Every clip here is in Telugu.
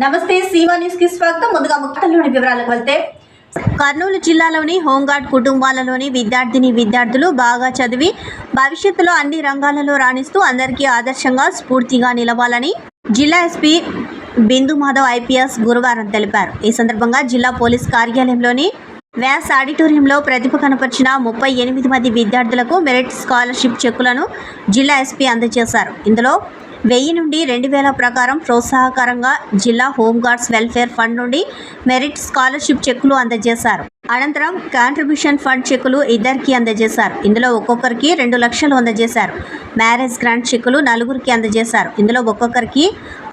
నమస్తే సీవా న్యూస్ కి స్వాగతం. ముందుగా ముఖ్యంలోని వివరాలకు వెళ్తే కర్నూలు జిల్లాలోని హోంగార్డ్ కుటుంబాలలోని విద్యార్థులు బాగా చదివి భవిష్యత్తులో అన్ని రంగాలలో రాణిస్తూ అందరికీ ఆదర్శంగా స్ఫూర్తిగా నిలవాలని జిల్లా ఎస్పీ బిందు మాధవ్ ఐపీఎస్ గురువారం తెలిపారు. ఈ సందర్భంగా జిల్లా పోలీస్ కార్యాలయంలోని వ్యాస్ ఆడిటోరియంలో ప్రతిభ కనపరిచిన 38 మంది విద్యార్థులకు మెరిట్ స్కాలర్షిప్ చెక్కులను జిల్లా ఎస్పీ అందజేశారు. ఇందులో 1000 నుండి 2000 ప్రకారం ప్రోత్సాహకరంగా జిల్లా హోంగార్డ్స్ వెల్ఫేర్ ఫండ్ నుండి మెరిట్ స్కాలర్షిప్ చెక్కులు అందజేశారు. అనంతరం కాంట్రిబ్యూషన్ ఫండ్ చెక్కులు ఇద్దరికి అందజేశారు. ఇందులో ఒక్కొక్కరికి 2 లక్షలు అందజేశారు. మ్యారేజ్ గ్రాంట్ చెక్కులు 4గురికి అందజేశారు. ఇందులో ఒక్కొక్కరికి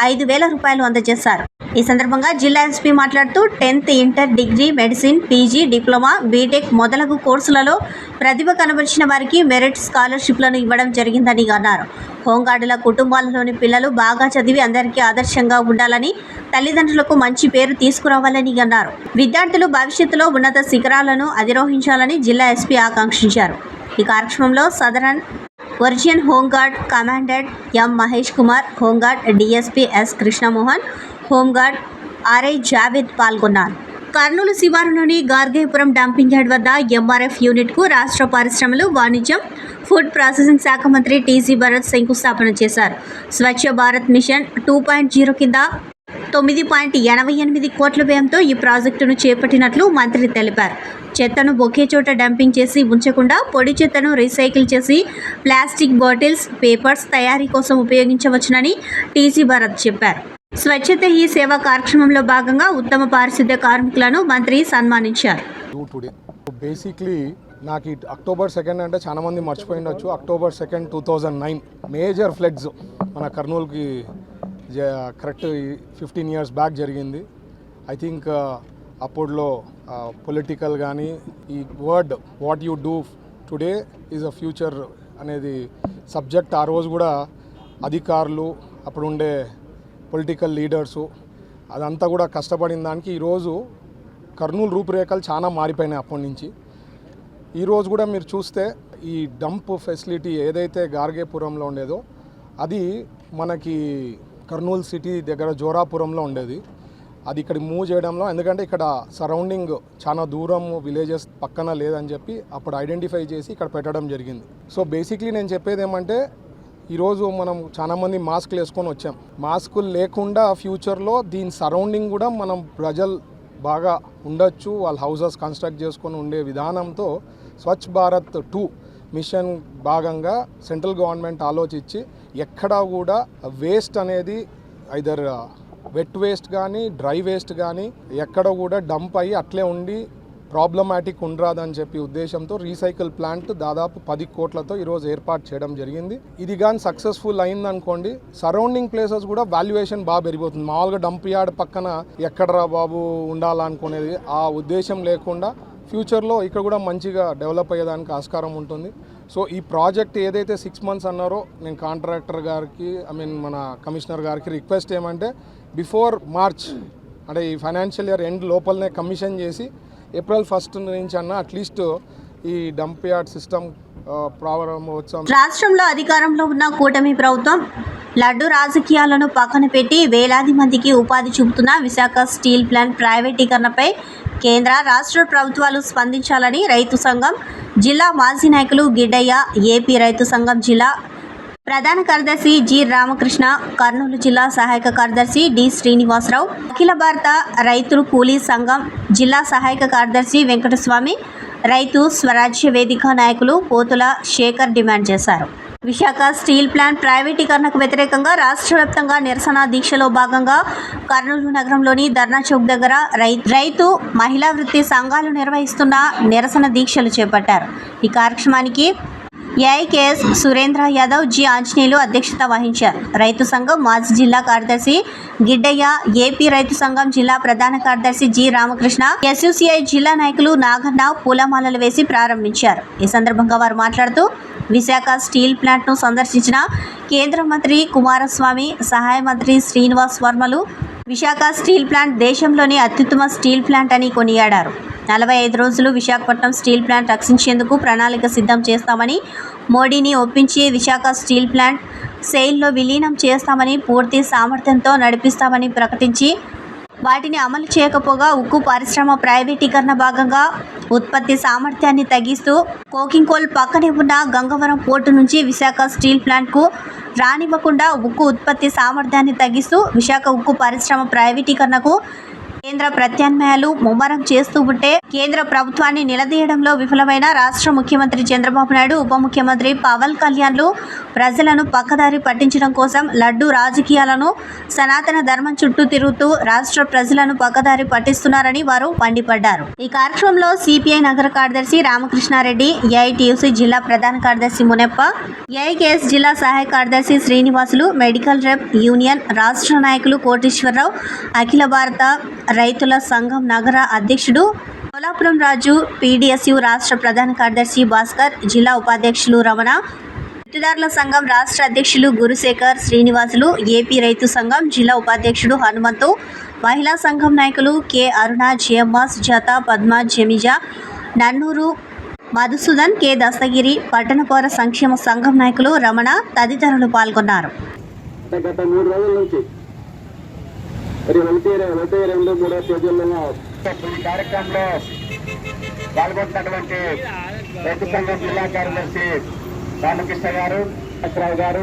5000 రూపాయలు అందజేశారు. ఈ సందర్భంగా జిల్లా ఎస్పీ మాట్లాడుతూ 10th inter, degree, medicine, PG, diploma, BTech మొదలగు కోర్సులలో ప్రతిభ కనబరిచిన వారికి మెరిట్ స్కాలర్షిప్లను ఇవ్వడం జరిగిందని అన్నారు. హోంగార్డుల కుటుంబాలలోని పిల్లలు బాగా చదివి అందరికీ ఆదర్శంగా ఉండాలని, తల్లిదండ్రులకు మంచి పేరు తీసుకురావాలని అన్నారు. విద్యార్థులు భవిష్యత్తులో ఉన్నత శిఖరాలను అధిరోహించాలని జిల్లా ఎస్పీ ఆకాంక్షించారు. ఈ కార్యక్రమంలో southern origin home guard commandant M Mahesh Kumar, home guard DSP S Krishnamohan, home guard RI Javed పాల్గొన్నారు. కర్నూలు శివారులోని గార్గేపురం డంపింగ్ యార్డ్ వద్ద ఎంఆర్ఎఫ్ యూనిట్కు రాష్ట్ర పరిశ్రమలు, వాణిజ్యం, ఫుడ్ ప్రాసెసింగ్ శాఖ మంత్రి టీజీ భరత్ శంకుస్థాపన చేశారు. స్వచ్ఛ భారత్ మిషన్ 2.0 కింద 9.88 కోట్ల వ్యయంతో ఈ ప్రాజెక్టును చేపట్టినట్లు మంత్రి తెలిపారు. చెత్తను ఒకే చోట డంపింగ్ చేసి ఉంచకుండా పొడి చెత్తను రీసైకిల్ చేసి ప్లాస్టిక్ బాటిల్స్, పేపర్స్ తయారీ కోసం ఉపయోగించవచ్చునని టీజీ భరత్ చెప్పారు. స్వచ్ఛత ఈ సేవా కార్యక్రమంలో భాగంగా ఉత్తమ పారిశుద్ధ్య కార్మికులను మంత్రి సన్మానించారు. బేసిక్లీ నాకు అక్టోబర్ 2 అంటే చాలా మంది మర్చిపోయిండొచ్చు. అక్టోబర్ 2, 2009 మేజర్ ఫ్లడ్స్ మన కర్నూలుకి కరెక్ట్ 15 years బ్యాక్ జరిగింది. ఐ థింక్ అప్పుడులో పొలిటికల్ కానీ ఈ word what you do today is a future అనేది సబ్జెక్ట్ ఆ రోజు కూడా అధికారులు, అప్పుడు ఉండే పొలిటికల్ లీడర్సు అదంతా కూడా కష్టపడిన దానికి ఈరోజు కర్నూలు రూపురేఖలు చాలా మారిపోయినాయి. అప్పటి నుంచి ఈరోజు కూడా మీరు చూస్తే ఈ డంప్ ఫెసిలిటీ ఏదైతే గార్గేపురంలో ఉండేదో అది మనకి కర్నూలు సిటీ దగ్గర జోరాపురంలో ఉండేది. అది ఇక్కడ మూవ్ చేయడంలో, ఎందుకంటే ఇక్కడ సరౌండింగ్ చాలా దూరం విలేజెస్ పక్కన లేదని చెప్పి అప్పుడు ఐడెంటిఫై చేసి ఇక్కడ పెట్టడం జరిగింది. సో బేసిక్లీ నేను చెప్పేది ఏమంటే ఈరోజు మనం చాలామంది మాస్కులు వేసుకొని వచ్చాం. మాస్కులు లేకుండా ఫ్యూచర్లో దీని సరౌండింగ్ కూడా మనం ప్రజలు బాగా ఉండొచ్చు, వాళ్ళ హౌసెస్ కన్స్ట్రక్ట్ చేసుకొని ఉండే విధానంతో స్వచ్ఛ భారత్ 2 మిషన్ భాగంగా సెంట్రల్ గవర్నమెంట్ ఆలోచించి ఎక్కడా కూడా వేస్ట్ అనేది ఐదర్ వెట్ వేస్ట్ కానీ డ్రై వేస్ట్ కానీ ఎక్కడ కూడా డంప్ అయ్యి అట్లే ఉండి ప్రాబ్లమాటిక్ ఉండరాదని చెప్పి ఉద్దేశంతో రీసైకిల్ ప్లాంట్ దాదాపు 10 కోట్లతో ఈరోజు ఏర్పాటు చేయడం జరిగింది. ఇది కానీ సక్సెస్ఫుల్ అయిందనుకోండి, సరౌండింగ్ ప్లేసెస్ కూడా వాల్యుయేషన్ బాగా పెరిగిపోతుంది. మామూలుగా డంప్ యార్డ్ పక్కన ఎక్కడరా బాబు ఉండాలనుకునేది ఆ ఉద్దేశం లేకుండా ఫ్యూచర్లో ఇక్కడ కూడా మంచిగా డెవలప్ అయ్యేదానికి ఆస్కారం ఉంటుంది. సో ఈ ప్రాజెక్ట్ ఏదైతే 6 months అన్నారో, నేను కాంట్రాక్టర్ గారికి మన కమిషనర్ గారికి రిక్వెస్ట్ ఏమంటే బిఫోర్ మార్చ్ అంటే ఈ ఫైనాన్షియల్ ఇయర్ ఎండ్ లోపలనే కమిషన్ చేసి April 1 నుంచి అన్న అట్లీస్ట్ ఈ డంప్ యార్డ్ సిస్టమ్ ప్రారంభోత్సవం. రాష్ట్రంలో అధికారంలో ఉన్న కూటమి ప్రభుత్వం లడ్డు రాజకీయాలను పక్కన పెట్టి వేలాది మందికి ఉపాధి చూపుతున్న విశాఖ స్టీల్ ప్లాంట్ ప్రైవేటీకరణపై కేంద్ర, రాష్ట్ర ప్రభుత్వాలు స్పందించాలని రైతు సంఘం జిల్లా మాజీ నాయకులు గిడ్డయ్య, ఏపీ రైతు సంఘం జిల్లా ప్రధాన కార్యదర్శి జి రామకృష్ణ, కర్నూలు జిల్లా సహాయక కార్యదర్శి డి శ్రీనివాసరావు, అఖిల భారత రైతులు కూలీ సంఘం జిల్లా సహాయక కార్యదర్శి వెంకటస్వామి, రైతు స్వరాజ్య వేదిక నాయకులు పోతుల శేఖర్ డిమాండ్ చేశారు. విశాఖ స్టీల్ ప్లాంట్ ప్రైవేటీకరణకు వ్యతిరేకంగా రాష్ట్ర వ్యాప్తంగా నిరసన దీక్షలో భాగంగా కర్నూలు నగరంలోని ధర్నా చౌక్ దగ్గర రైతు మహిళా వృత్తి సంఘాలు నిర్వహిస్తున్న నిరసన దీక్షలు చేపట్టారు. ఈ కార్యక్రమానికి ఏఐకేఎస్ సురేంద్ర యాదవ్, జి ఆంజనేయులు అధ్యక్షత వహించారు. రైతు సంఘం మాజీ జిల్లా కార్యదర్శి గిడ్డయ్య, ఏపీ రైతు సంఘం జిల్లా ప్రధాన కార్యదర్శి జి రామకృష్ణ, ఎస్యూసీఐ జిల్లా నాయకులు నాగన్న పూలమాలలు వేసి ప్రారంభించారు. ఈ సందర్భంగా వారు మాట్లాడుతూ విశాఖ స్టీల్ ప్లాంట్ను సందర్శించిన కేంద్ర మంత్రి కుమారస్వామి, సహాయ మంత్రి శ్రీనివాస్ వర్మలు విశాఖ స్టీల్ ప్లాంట్ దేశంలోని అత్యుత్తమ స్టీల్ ప్లాంట్ అని కొనియాడారు. 45 రోజులు విశాఖపట్నం స్టీల్ ప్లాంట్ రక్షించేందుకు ప్రణాళిక సిద్ధం చేస్తామని, మోడీని ఒప్పించి విశాఖ స్టీల్ ప్లాంట్ సెయిల్లో విలీనం చేస్తామని, పూర్తి సామర్థ్యంతో నడిపిస్తామని ప్రకటించి వాటిని అమలు చేయకపోగా ఉక్కు పరిశ్రమ ప్రైవేటీకరణ భాగంగా ఉత్పత్తి సామర్థ్యాన్ని తగ్గిస్తూ కోకింగ్ కోల్ పక్కనే ఉన్న గంగవరం పోర్టు నుంచి విశాఖ స్టీల్ ప్లాంట్కు రానివ్వకుండా ఉక్కు ఉత్పత్తి సామర్థ్యాన్ని తగ్గిస్తూ విశాఖ ఉక్కు పరిశ్రమ ప్రైవేటీకరణకు కేంద్ర ప్రత్యామ్నాయాలు ముమ్మరం చేస్తూ ఉంటే కేంద్ర ప్రభుత్వాన్ని నిలదీయడంలో విఫలమైన రాష్ట్ర ముఖ్యమంత్రి చంద్రబాబు నాయుడు, ఉప ముఖ్యమంత్రి పవన్ కళ్యాణ్లు ప్రజలను పక్కదారి పట్టించడం కోసం లడ్డు రాజకీయాలను సనాతన ధర్మం చుట్టూ తిరుగుతూ రాష్ట్ర ప్రజలను పక్కదారి పట్టిస్తున్నారని వారు మండిపడ్డారు. ఈ కార్యక్రమంలో సిపిఐ నగర కార్యదర్శి రామకృష్ణారెడ్డి, ఏఐటియుసి జిల్లా ప్రధాన కార్యదర్శి మునెప్ప, ఏఐకేఎస్ జిల్లా సహాయ కార్యదర్శి శ్రీనివాసులు, మెడికల్ రెప్ యూనియన్ రాష్ట్ర నాయకులు కోటేశ్వరరావు, అఖిల భారత రైతుల సంఘం నగర అధ్యక్షుడు కోలాపురం రాజు, పీడీఎస్యు రాష్ట్ర ప్రధాన కార్యదర్శి భాస్కర్, జిల్లా ఉపాధ్యక్షులు రమణ, వృత్తిదారుల సంఘం రాష్ట్ర అధ్యక్షులు గురుశేఖర్, శ్రీనివాసులు, ఏపీ రైతు సంఘం జిల్లా ఉపాధ్యక్షుడు హనుమంతు, మహిళా సంఘం నాయకులు కె అరుణ, జయమ్మ, సుజాత, పద్మ, జమిజా, నన్నూరు మధుసూదన్, కె దస్తగిరి, పట్టణ పౌర సంక్షేమ సంఘం నాయకులు రమణ తదితరులు పాల్గొన్నారు. గత 3 రోజుల నుంచి మరి 1, 2, 3 తేదీల్లో ఈ కార్యక్రమంలో పాల్గొంటున్నటువంటి రైతు సంఘం జిల్లా కార్యదర్శి రామకృష్ణ గారు, రావు గారు,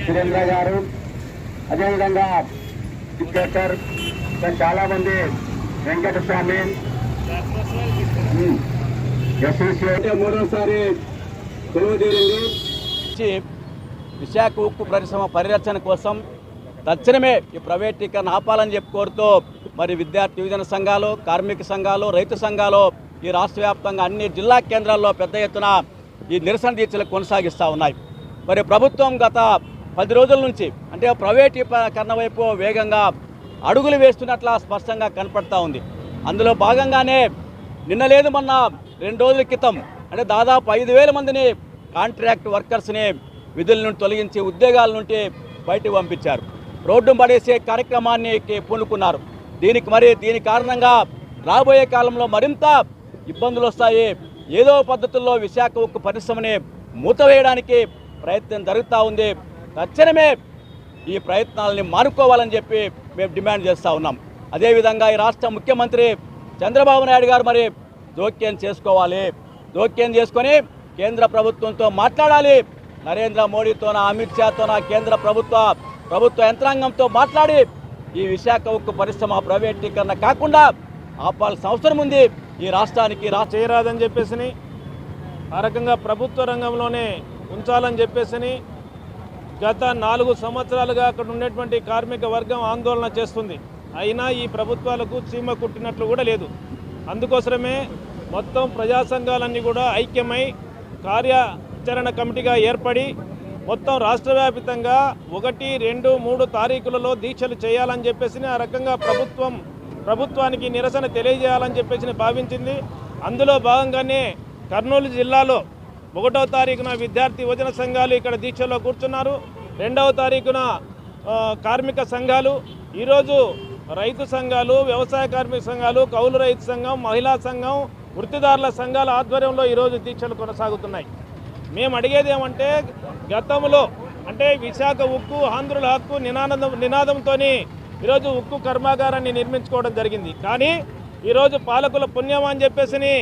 సురేంద్ర గారు, అదేవిధంగా డిక్టేటర్ చాలా మంది, వెంకటస్వామి, ఎస్ఎస్సీ మూడోసారి కొలువు తీరింది. విశాఖ ఉక్కు పరిశ్రమ పరిరక్షణ కోసం తక్షణమే ఈ ప్రైవేటీకరణ ఆపాలని చెప్పి కోరుతూ మరి విద్యార్థి యువజన సంఘాలు, కార్మిక సంఘాలు, రైతు సంఘాలు ఈ రాష్ట్ర వ్యాప్తంగా అన్ని జిల్లా కేంద్రాల్లో పెద్ద ఎత్తున ఈ నిరసన దీక్షలు కొనసాగిస్తూ ఉన్నాయి. మరి ప్రభుత్వం గత 10 రోజుల నుంచి అంటే ప్రైవేటీకరణ వైపు వేగంగా అడుగులు వేస్తున్నట్ల స్పష్టంగా కనపడతా ఉంది. అందులో భాగంగానే నిన్న లేదు మొన్న 2 రోజుల క్రితం అంటే దాదాపు 5,000 మందిని కాంట్రాక్ట్ వర్కర్స్ని విధుల నుండి తొలగించి ఉద్యోగాల నుండి బయటకు పంపించారు. రోడ్డు పడేసే కార్యక్రమాన్ని పూనుకున్నారు. దీని కారణంగా రాబోయే కాలంలో మరింత ఇబ్బందులు వస్తాయి. ఏదో పద్ధతుల్లో విశాఖ ఉక్కు పరిశ్రమని మూతవేయడానికి ప్రయత్నం జరుగుతూ ఉంది. తక్షణమే ఈ ప్రయత్నాలని మానుకోవాలని చెప్పి మేము డిమాండ్ చేస్తూ ఉన్నాం. అదేవిధంగా ఈ రాష్ట్ర ముఖ్యమంత్రి చంద్రబాబు నాయుడు గారు మరి జోక్యం చేసుకోవాలి. జోక్యం చేసుకొని కేంద్ర ప్రభుత్వంతో మాట్లాడాలి. నరేంద్ర మోడీతోన, అమిత్ షాతోన, కేంద్ర ప్రభుత్వ యంత్రాంగంతో మాట్లాడి ఈ విశాఖ ఉక్కు పరిశ్రమ ప్రైవేటీకరణ కాకుండా ఆపాల్సిన అవసరం ఉంది. ఈ రాష్ట్రానికి చేయరాదని చెప్పేసి ఆ రకంగా ప్రభుత్వ రంగంలోనే ఉంచాలని చెప్పేసి గత 4 సంవత్సరాలుగా అక్కడ ఉన్నటువంటి కార్మిక వర్గం ఆందోళన చేస్తుంది. అయినా ఈ ప్రభుత్వాలకు చీమ కుట్టినట్లు కూడా లేదు. అందుకోసమే మొత్తం ప్రజా సంఘాలన్నీ కూడా ఐక్యమై కార్యాచరణ కమిటీగా ఏర్పడి మొత్తం రాష్ట్ర వ్యాప్తంగా 1, 2, 3 తారీఖులలో దీక్షలు చేయాలని చెప్పేసి ఆ రకంగా ప్రభుత్వానికి నిరసన తెలియజేయాలని చెప్పేసి భావించింది. అందులో భాగంగానే కర్నూలు జిల్లాలో 1వ తారీఖున విద్యార్థి యువజన సంఘాలు ఇక్కడ దీక్షలో కూర్చున్నారు. 2వ తారీఖున కార్మిక సంఘాలు, ఈరోజు రైతు సంఘాలు, వ్యవసాయ కార్మిక సంఘాలు, కౌలు రైతు సంఘం, మహిళా సంఘం, వృత్తిదారుల సంఘాల ఆధ్వర్యంలో ఈరోజు దీక్షలు కొనసాగుతున్నాయి. మేము అడిగేది ఏమంటే గతంలో అంటే విశాఖ ఉక్కు ఆంధ్రుల హక్కు నినాదంతో ఈరోజు ఉక్కు కర్మాగారాన్ని నిర్మించుకోవడం జరిగింది. కానీ ఈరోజు పాలకుల పుణ్యం అని చెప్పేసి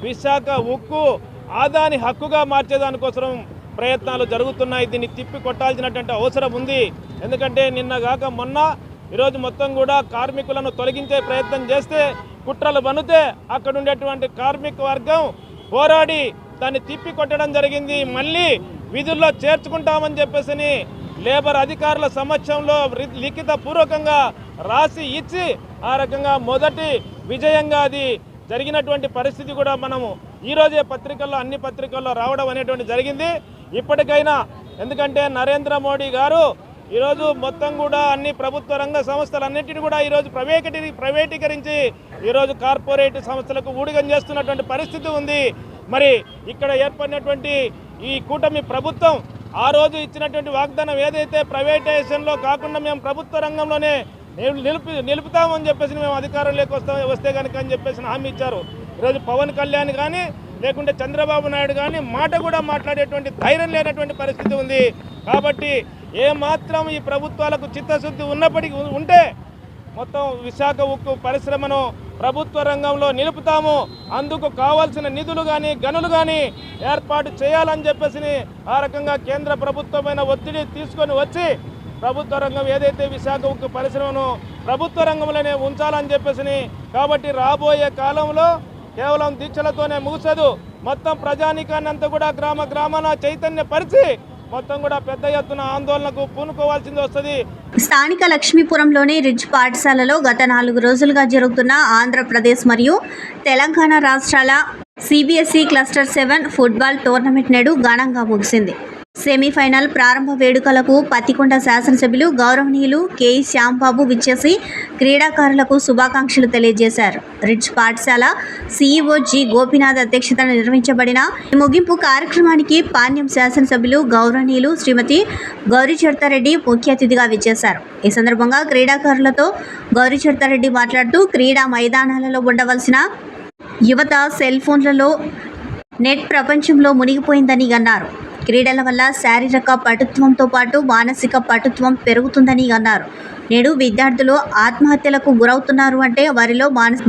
విశాఖ ఉక్కు ఆదాని హక్కుగా మార్చేదానికోసం ప్రయత్నాలు జరుగుతున్నాయి. దీన్ని తిప్పి కొట్టాల్సినటువంటి అవసరం ఉంది. ఎందుకంటే నిన్నగాక మొన్న ఈరోజు మొత్తం కూడా కార్మికులను తొలగించే ప్రయత్నం చేస్తే, కుట్రలు బనితే అక్కడ ఉండేటువంటి కార్మిక వర్గం పోరాడి దాన్ని తిప్పి కొట్టడం జరిగింది. మళ్ళీ విధుల్లో చేర్చుకుంటామని చెప్పేసి లేబర్ అధికారుల సమక్షంలో లిఖిత పూర్వకంగా రాసి ఇచ్చి ఆ రకంగా మొదటి విజయంగా అది జరిగినటువంటి పరిస్థితి కూడా మనము ఈరోజే అన్ని పత్రికల్లో రావడం అనేటువంటి జరిగింది. ఇప్పటికైనా ఎందుకంటే నరేంద్ర మోడీ గారు ఈరోజు మొత్తం కూడా అన్ని ప్రభుత్వ రంగ సంస్థలన్నింటినీ కూడా ఈరోజు ప్రైవేటీకరించి ఈరోజు కార్పొరేట్ సంస్థలకు ఊడిగం చేస్తున్నటువంటి పరిస్థితి ఉంది. మరి ఇక్కడ ఏర్పడినటువంటి ఈ కూటమి ప్రభుత్వం ఆ రోజు ఇచ్చినటువంటి వాగ్దానం ఏదైతే ప్రైవేటైజేషన్లో కాకుండా మేము ప్రభుత్వ రంగంలోనే నిలుపుతామని చెప్పేసి మేము అధికారంలోకి వస్తే కనుక అని చెప్పేసి హామీ ఇచ్చారు. ఈరోజు పవన్ కళ్యాణ్ కానీ లేకుంటే చంద్రబాబు నాయుడు కానీ మాట కూడా మాట్లాడేటువంటి ధైర్యం లేనటువంటి పరిస్థితి ఉంది. కాబట్టి ఏమాత్రం ఈ ప్రభుత్వాలకు చిత్తశుద్ధి ఉంటే మొత్తం విశాఖ ఉక్కు పరిశ్రమను ప్రభుత్వ రంగంలో నిలుపుతాము, అందుకు కావాల్సిన నిధులు కానీ గనులు కానీ ఏర్పాటు చేయాలని చెప్పేసి ఆ రకంగా కేంద్ర ప్రభుత్వమైన ఒత్తిడి తీసుకొని వచ్చి ప్రభుత్వ రంగం ఏదైతే విశాఖ ఉక్కు పరిశ్రమను ప్రభుత్వ రంగంలోనే ఉంచాలని చెప్పేసి, కాబట్టి రాబోయే కాలంలో కేవలం దీక్షలతోనే ముగిసదు, మొత్తం ప్రజానీకాన్ని అంతా కూడా గ్రామ గ్రామాన చైతన్యపరిచి మొత్తం కూడా పెద్ద ఎత్తున ఆందోళనకు పూనుకోవాల్సింది వస్తుంది. స్థానిక లక్ష్మీపురంలోని రిడ్జ్ పాఠశాలలో గత 4 రోజులుగా జరుగుతున్న ఆంధ్రప్రదేశ్ మరియు తెలంగాణ రాష్ట్రాల CBSE క్లస్టర్ 7 ఫుట్బాల్ టోర్నమెంట్ నేడు ఘనంగా ముగిసింది. సెమీఫైనల్ ప్రారంభ వేడుకలకు పత్తికొండ శాసనసభ్యులు గౌరవనీయులు కె శ్యాంబాబు విచ్చేసి క్రీడాకారులకు శుభాకాంక్షలు తెలియజేశారు. రిడ్జ్ పాఠశాల CEO జి గోపీనాథ్ అధ్యక్షతన నిర్వహించబడిన ముగింపు కార్యక్రమానికి పాణ్యం శాసనసభ్యులు గౌరవనీయులు శ్రీమతి గౌరీచరితారెడ్డి ముఖ్య అతిథిగా విచ్చేశారు. ఈ సందర్భంగా క్రీడాకారులతో గౌరీచరితారెడ్డి మాట్లాడుతూ క్రీడా మైదానాలలో ఉండవలసిన యువత సెల్ ఫోన్లలో నెట్ ప్రపంచంలో మునిగిపోయిందని అన్నారు. క్రీడల వల్ల శారీరక పటుత్వంతో పాటు మానసిక పటుత్వం పెరుగుతుందని అన్నారు. నేడు విద్యార్థులు ఆత్మహత్యలకు గురవుతున్నారు అంటే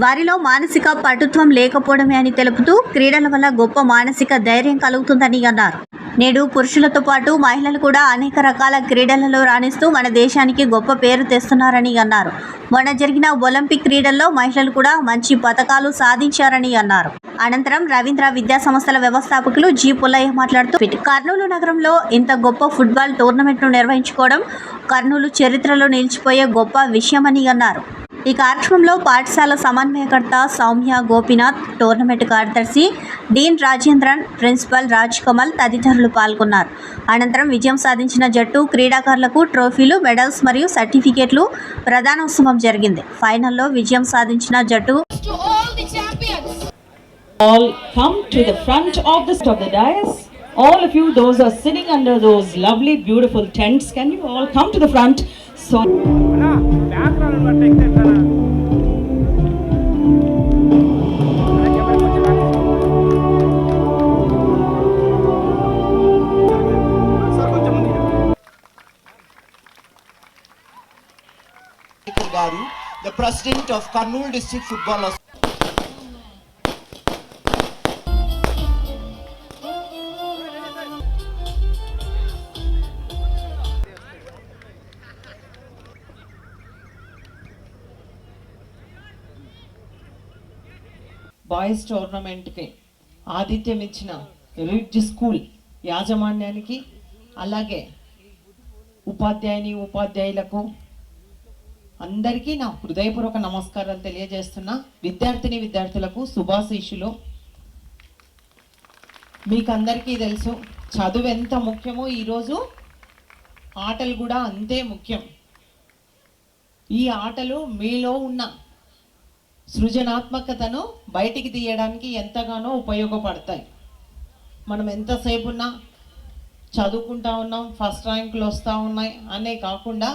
వారిలో మానసిక పటుత్వం లేకపోవడమే అని తెలుపుతూ క్రీడల వల్ల గొప్ప మానసిక ధైర్యం కలుగుతుందని అన్నారు. నేడు పురుషులతో పాటు మహిళలు కూడా అనేక రకాల క్రీడలలో రాణిస్తూ మన దేశానికి గొప్ప పేరు తెస్తున్నారని అన్నారు. మొన్న జరిగిన ఒలింపిక్ క్రీడల్లో మహిళలు కూడా మంచి పతకాలు సాధించారని అన్నారు. అనంతరం రవీంద్ర విద్యా సంస్థల వ్యవస్థాపకులు జి పుల్లయ్య మాట్లాడుతూ కర్నూలు నగరంలో ఇంత గొప్ప ఫుట్బాల్ టోర్నమెంట్ను నిర్వహించుకోవడం కర్నూలు చరిత్రలో నిలిచిపోయే గొప్ప విషయమని అన్నారు. ఈ కార్యక్రమంలో పాఠశాల సమన్వయకర్త సౌమ్య గోపీనాథ్, టోర్నమెంట్ కార్యదర్శి డీన్ రాజేంద్రన్, ప్రిన్సిపల్ రాజ్ కమల్ తదితరులు పాల్గొన్నారు. అనంతరం విజయం సాధించిన జట్టు క్రీడాకారులకు ట్రోఫీలు, మెడల్స్ మరియు సర్టిఫికేట్లు ప్రదానోత్సవం జరిగింది. ఫైనల్లో విజయం సాధించిన జట్టు all come to the front of the dais. All of you, those are sitting under those lovely beautiful tents, can you all come to the front? So Garu, the president of Kurnool District Football Association. Boys టోర్నమెంట్కి ఆతిథ్యం ఇచ్చిన రిడ్జ్ స్కూల్ యాజమాన్యానికి, అలాగే ఉపాధ్యాయులకు అందరికీ నా హృదయపూర్వక నమస్కారాలు తెలియజేస్తున్నా. విద్యార్థులకు శుభాశీస్సులు. మీకు అందరికీ తెలుసు చదువు ఎంత ముఖ్యమో ఈరోజు ఆటలు కూడా అంతే ముఖ్యం. ఈ ఆటలు మీలో ఉన్న సృజనాత్మకతను బయటికి తీయడానికి ఎంతగానో ఉపయోగపడతాయి. మనం ఎంతసేపు ఉన్నా చదువుకుంటా ఉన్నాం, ఫస్ట్ ర్యాంకులు వస్తూ ఉన్నాయి అనే కాకుండా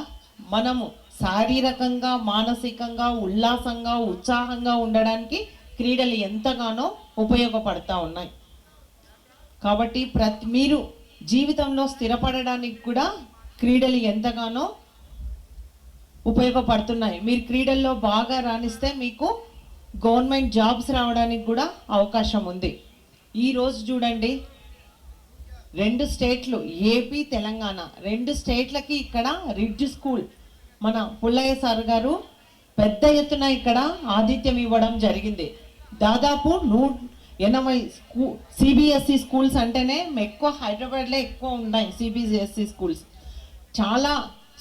మనము శారీరకంగా, మానసికంగా, ఉల్లాసంగా, ఉత్సాహంగా ఉండడానికి క్రీడలు ఎంతగానో ఉపయోగపడతా ఉన్నాయి. కాబట్టి మీరు జీవితంలో స్థిరపడడానికి కూడా క్రీడలు ఎంతగానో ఉపయోగపడుతున్నాయి. మీరు క్రీడల్లో బాగా రాణిస్తే మీకు గవర్నమెంట్ జాబ్స్ రావడానికి కూడా అవకాశం ఉంది. ఈరోజు చూడండి, 2 స్టేట్లు ఏపీ, తెలంగాణ 2 స్టేట్లకి ఇక్కడ రిడ్జ్ స్కూల్ మన పుల్లయ్య సార్ గారు పెద్ద ఎత్తున ఇక్కడ ఆతిథ్యం ఇవ్వడం జరిగింది. దాదాపు 180 CBSE స్కూల్స్ అంటేనే ఎక్కువ హైదరాబాద్లో ఎక్కువ ఉన్నాయి. CBSE స్కూల్స్ చాలా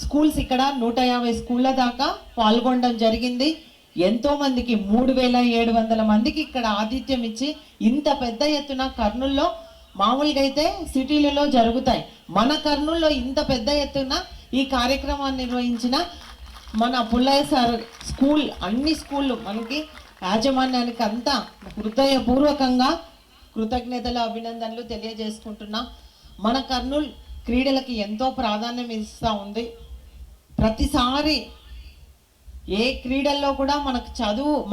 స్కూల్స్ ఇక్కడ 150 స్కూళ్ళ దాకా పాల్గొనడం జరిగింది. ఎంతోమందికి 3700 మందికి ఇక్కడ ఆతిథ్యం ఇచ్చి ఇంత పెద్ద ఎత్తున కర్నూలులో మామూలుగా అయితే సిటీలలో జరుగుతాయి, మన కర్నూలులో ఇంత పెద్ద ఎత్తున ఈ కార్యక్రమాన్ని నిర్వహించిన మన పుల్లయ్య సార్ స్కూల్, అన్ని స్కూళ్ళు మనకి యాజమాన్యానికి అంతా హృదయపూర్వకంగా కృతజ్ఞతలు, అభినందనలు తెలియజేసుకుంటున్నా. మన కర్నూలు క్రీడలకి ఎంతో ప్రాధాన్యం ఇస్తూ ఉంది. ప్రతిసారి ఏ క్రీడల్లో కూడా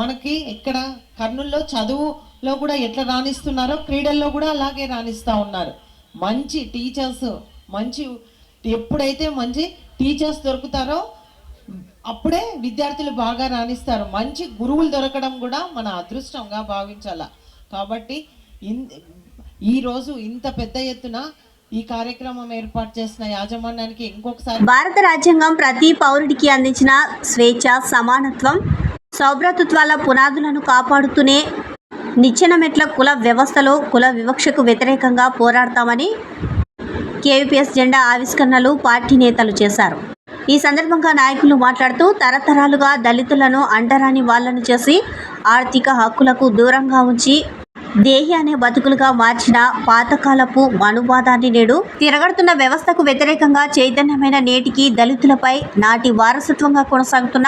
మనకి ఇక్కడ కర్నూలులో చదువులో కూడా ఎట్లా రాణిస్తున్నారో క్రీడల్లో కూడా అలాగే రాణిస్తూ ఉన్నారు. మంచి టీచర్స్, ఎప్పుడైతే మంచి టీచర్స్ దొరుకుతారో అప్పుడే విద్యార్థులు బాగా రాణిస్తారు. మంచి గురువులు దొరకడం కూడా మన అదృష్టంగా భావించాల. కాబట్టి ఈరోజు ఇంత పెద్ద ఎత్తున ఈ కార్యక్రమం ఏర్పాటు చేసిన యాజమాన్యానికి ఇంకొకసారి భారత రాజ్యాంగం ప్రతి పౌరుడికి అందించిన స్వేచ్ఛ, సమానత్వం, సౌభ్రతత్వాల పునాదులను కాపాడుతూనే నిచ్చెన మెట్ల కుల వ్యవస్థలో కుల వివక్షకు వ్యతిరేకంగా పోరాడతామని కేవీపీఎస్ జెండా ఆవిష్కరణలు పార్టీ నేతలు చేశారు. ఈ సందర్భంగా నాయకులు మాట్లాడుతూ తరతరాలుగా దళితులను అంటరాని వాళ్లను చేసి ఆర్థిక హక్కులకు దూరంగా ఉంచి దేహి అనే బతుకులుగా మార్చిన పాతకాలపు మనువాదాన్ని నేడు తిరగడుతున్న వ్యవస్థకు వ్యతిరేకంగా చైతన్యమైన నేటికి దళితులపై నాటి వారసత్వంగా కొనసాగుతున్న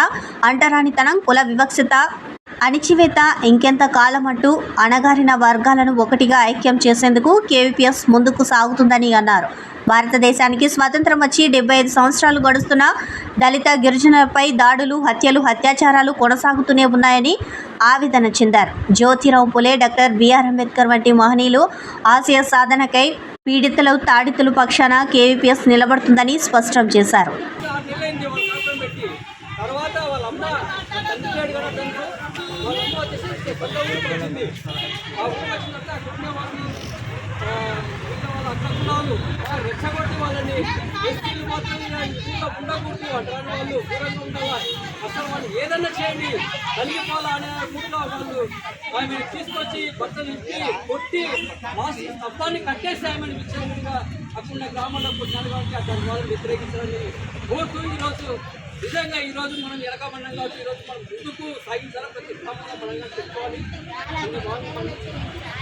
అంటరానితనం, కుల వివక్షత, అణిచివేత ఇంకెంత కాలమంటూ అణగారిన వర్గాలను ఒకటిగా ఐక్యం చేసేందుకు కేవీపీఎస్ ముందుకు సాగుతుందని అన్నారు. భారతదేశానికి స్వాతంత్రం వచ్చి 75 సంవత్సరాలు గడుస్తున్న దళిత గిరిజనులపై దాడులు, హత్యలు, అత్యాచారాలు కొనసాగుతూనే ఉన్నాయని ఆవేదన చెందారు. జ్యోతిరావు పులే, డాక్టర్ బిఆర్ అంబేద్కర్ వంటి మహనీయులు ఆశయ సాధనకై పీడితులు, తాడితులు పక్షాన కేవీపీఎస్ నిలబడుతుందని స్పష్టం చేశారు. తర్వాత వాళ్ళ అమ్మ తండ్రి కూడా తండ్రి వాళ్ళ అమ్మ వచ్చేసి కొత్త ఊరికి వచ్చింది. ఆ ఊరికి వచ్చినంత కుటుంబ వాళ్ళని వాళ్ళ అక్కలు రెచ్చగొట్టి వాళ్ళని ఎస్టీలు మాత్రం ఇంట్లో ఉండకూడదు అంటారు. వాళ్ళు దూరంగా ఉండాలా, అసలు వాళ్ళు ఏదన్నా చేయండి కలిగిపోవాలా అనే మూడులో వాళ్ళు ఆమె తీసుకొచ్చి బట్టలు ఇప్పి కొట్టి లాస్ట్ శబ్దాన్ని కట్టేసామని విచ్చలవిడిగా అక్కడ గ్రామంలో పుట్టినారు. కాబట్టి అతని వాళ్ళని వ్యతిరేకించాలని కోరుతూ ఈరోజు నిజంగా ఈరోజు మనం ఎరకమన్నాం కాబట్టి ఈరోజు మనం ముందుకు సాగించాలి. ప్రతి గ్రామంలో బలంగా చెప్పుకోవాలి.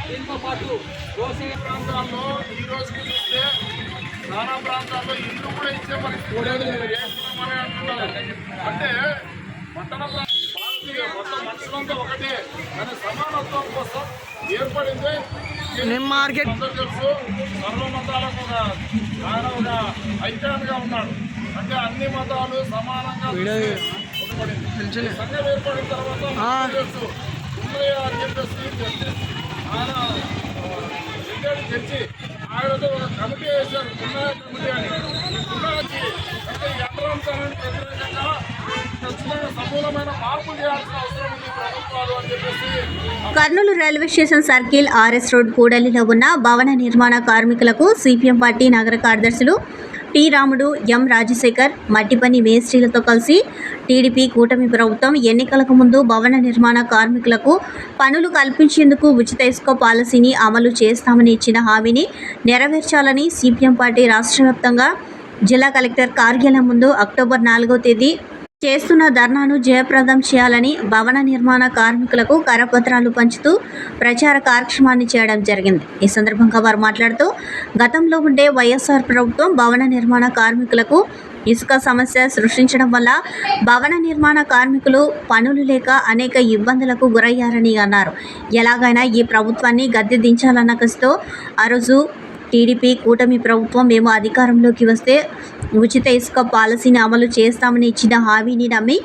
దీంతో పాటు వ్యవసాయ ప్రాంతాల్లో ఈ రోజుకి చూస్తే చాలా ప్రాంతాల్లో ఇల్లు కూడా ఇచ్చే పరిస్థితి అంటే పట్టణ భారతీయ మొత్తం మనుషులంతా ఒకటే కానీ సమానత్వం కోసం ఏర్పడింది. తెలుసు సర్వమతాలకు ఆయన ఒక ఐక్యాన్గా ఉన్నాడు. అంటే అన్ని మతాలు సమానంగా సంఘం ఏర్పడిన తర్వాత ఉమ్మయ్య అని చెప్పేసి ఆయన తెచ్చి ఆయనతో ఒక కమిటీ వేశారు, ఉమ్మయ్య కమిటీ అని. ఈ పునరుద్ధి అంటే ఈ యంత్రాంశాలను వ్యతిరేకంగా ఖచ్చితంగా సమూలమైన మార్పులు చేయాల్సిన అవసరం ఉంది ప్రభుత్వాలు అని చెప్పేసి. Kurnool railway station circle, RS road కూడలిలో ఉన్న భవన నిర్మాణ కార్మికులకు సిపిఎం పార్టీ నగర కార్యదర్శులు టి రాముడు, ఎం రాజశేఖర్, మట్టిపని మేస్త్రీలతో కలిసి టీడీపీ కూటమి ప్రభుత్వం ఎన్నికలకు ముందు భవన నిర్మాణ కార్మికులకు పనులు కల్పించేందుకు ఉచిత ఇసుక పాలసీని అమలు చేస్తామని ఇచ్చిన హామీని నెరవేర్చాలని సిపిఎం పార్టీ రాష్ట్ర వ్యాప్తంగా జిల్లా కలెక్టర్ కార్యాలయం ముందు అక్టోబర్ 4వ తేదీ చేస్తున్న ధర్నాను జయప్రదం చేయాలని భవన నిర్మాణ కార్మికులకు కరపత్రాలు పంచుతూ ప్రచార కార్యక్రమాన్ని చేయడం జరిగింది. ఈ సందర్భంగా వారు మాట్లాడుతూ గతంలో ఉండే వైఎస్ఆర్ ప్రభుత్వం భవన నిర్మాణ కార్మికులకు ఇసుక సమస్య సృష్టించడం వల్ల భవన నిర్మాణ కార్మికులు పనులు లేక అనేక ఇబ్బందులకు గురయ్యారని అన్నారు. ఎలాగైనా ఈ ప్రభుత్వాన్ని గద్దె దించాలన్న కసితో ఆ రోజు టీడీపీ కూటమి ప్రభుత్వం మేము అధికారంలోకి వస్తే ఉచిత ఇసుక పాలసీని అమలు చేస్తామని ఇచ్చిన హామీని నమ్మి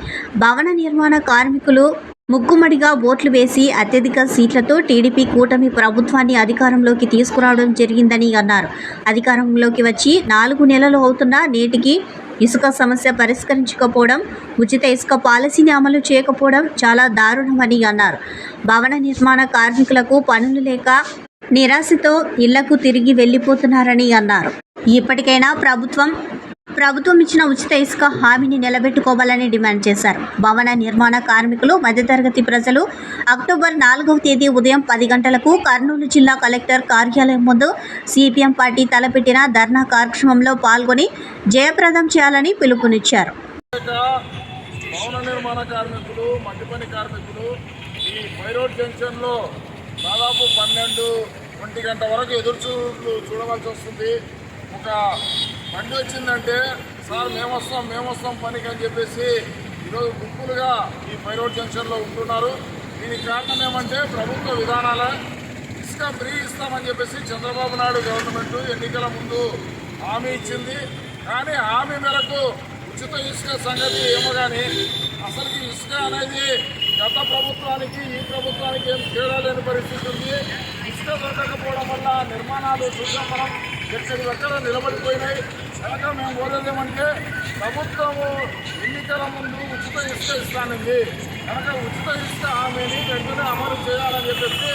భవన నిర్మాణ కార్మికులు ముక్కుమడిగా ఓట్లు వేసి అత్యధిక సీట్లతో టీడీపీ కూటమి ప్రభుత్వాన్ని అధికారంలోకి తీసుకురావడం జరిగిందని అన్నారు. అధికారంలోకి వచ్చి 4 నెలలు అవుతున్నా నేటికి ఇసుక సమస్య పరిష్కరించకపోవడం, ఉచిత ఇసుక పాలసీని అమలు చేయకపోవడం చాలా దారుణమని అన్నారు. భవన నిర్మాణ కార్మికులకు పనులు లేక నిరాశతో ఇళ్లకు తిరిగి వెళ్లిపోతున్నారని అన్నారు. ఇప్పటికైనా ప్రభుత్వం ఇచ్చిన ఉచిత ఇసుక హామీని నిలబెట్టుకోవాలని డిమాండ్ చేశారు. భవన నిర్మాణ కార్మికులు, మధ్యతరగతి ప్రజలు అక్టోబర్ 4వ తేదీ ఉదయం 10 గంటలకు కర్నూలు జిల్లా కలెక్టర్ కార్యాలయం ముందు సిపిఎం పార్టీ తలపెట్టిన ధర్నా కార్యక్రమంలో పాల్గొని జయప్రదం చేయాలని పిలుపునిచ్చారు. భవన నిర్మాణ కార్మికులు, మట్టిపని కార్మికులు ఈ పైరోడ్ జంక్షన్లో దాదాపు 12-1 గంట వరకు ఎదురు చూడవలసి వస్తుంది. ఒక బండి వచ్చిందంటే సార్ మేము వస్తాం పనికి అని చెప్పేసి ఈరోజు గుంపులుగా ఈ పైరోడ్ జంక్షన్లో ఉంటున్నారు. దీనికి కారణం ఏమంటే ప్రభుత్వ విధానాలే. ఇసుక ఫ్రీ ఇస్తామని చెప్పేసి చంద్రబాబు నాయుడు గవర్నమెంట్ ఎన్నికల ముందు హామీ ఇచ్చింది. కానీ హామీ మేరకు ఉచిత ఇసుక సంగతి ఏమో కానీ అసలుకి ఇసుక అనేది గత ప్రభుత్వానికి ఈ ప్రభుత్వానికి ఏం తేడా లేని పరిస్థితి ఉంది. ఇసుక దొరకకపోవడం వల్ల నిర్మాణాలు చూసాం మనం ఎక్కడ నిలబడిపోయినాయి. కనుక మేము కోరేదేమంటే ప్రభుత్వము ఎన్నికల ముందు ఉచిత ఇసుక ఇస్తానండి, కనుక ఉచిత ఇసుక హామీని వెంటనే అమలు చేయాలని చెప్పేసి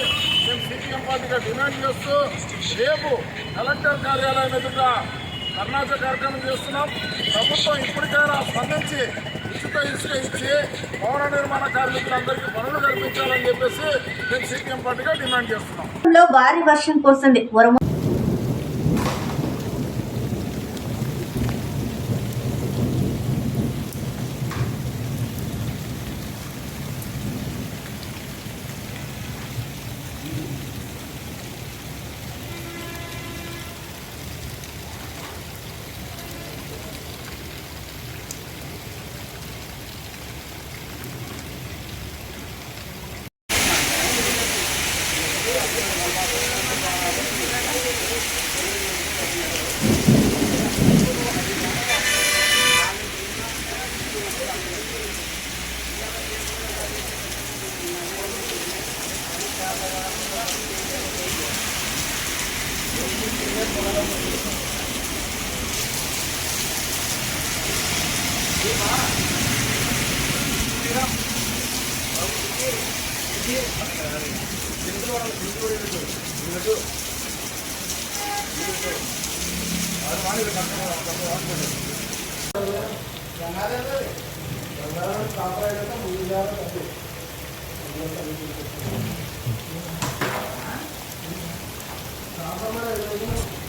మేము సిపిఎం పార్టీగా డిమాండ్ చేస్తూ రేపు కలెక్టర్ కార్యాలయం ఎదుట ధర్నాచ కార్యక్రమం చేస్తున్నాం. ప్రభుత్వం ఇప్పటికైనా స్పందించి ఉచిత ఇసుక ఇచ్చి భవన నిర్మాణ కార్మికులందరికీ పనులు కల్పించాలని చెప్పేసి మేము సిపిఎం పార్టీగా డిమాండ్ చేస్తున్నాం. భారీ వర్షం కురిసింది.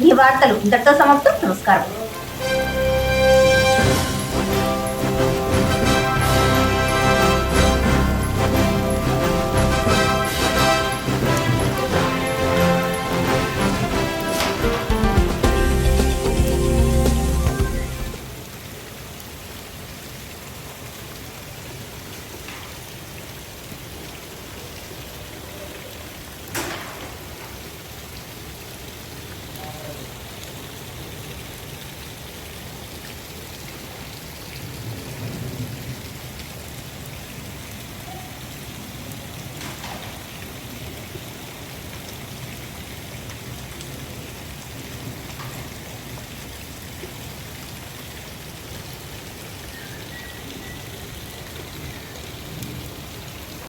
ఈ వార్తలు ఇంతటితో సమాప్తం. నమస్కారం.